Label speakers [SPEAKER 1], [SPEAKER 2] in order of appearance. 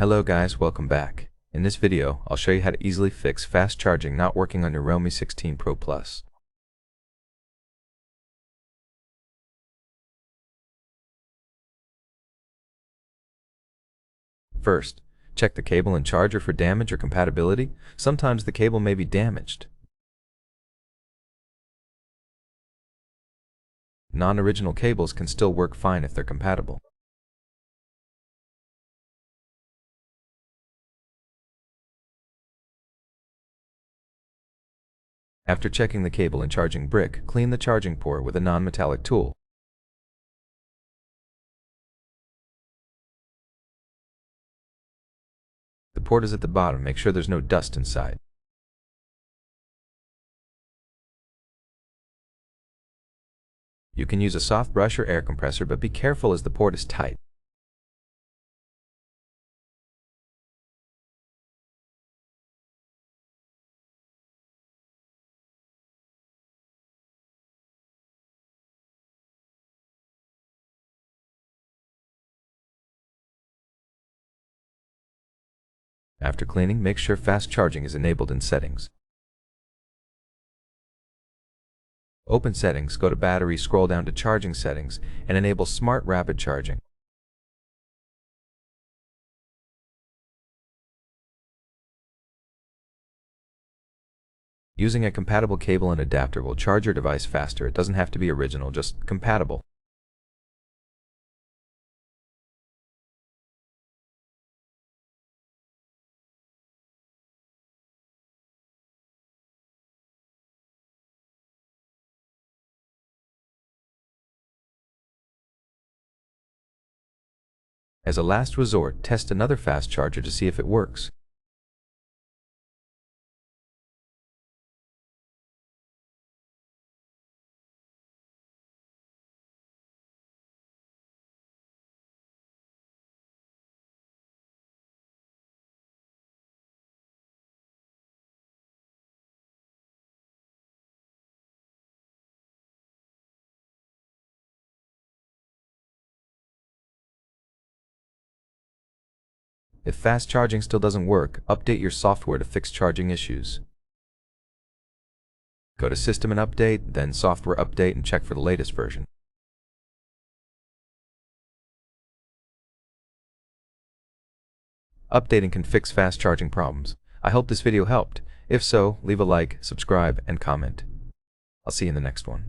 [SPEAKER 1] Hello guys, welcome back. In this video, I'll show you how to easily fix fast charging not working on your REALME 16 Pro Plus. First, check the cable and charger for damage or compatibility. Sometimes the cable may be damaged. Non-original cables can still work fine if they're compatible. After checking the cable and charging brick, clean the charging port with a non-metallic tool. The port is at the bottom. Make sure there's no dust inside. You can use a soft brush or air compressor, but be careful as the port is tight. After cleaning, make sure fast charging is enabled in settings. Open Settings, go to Battery, scroll down to Charging Settings, and enable Smart Rapid Charging. Using a compatible cable and adapter will charge your device faster. It doesn't have to be original, just compatible. As a last resort, test another fast charger to see if it works. If fast charging still doesn't work, update your software to fix charging issues. Go to System and Update, then Software Update, and check for the latest version. Updating can fix fast charging problems. I hope this video helped. If so, leave a like, subscribe, and comment. I'll see you in the next one.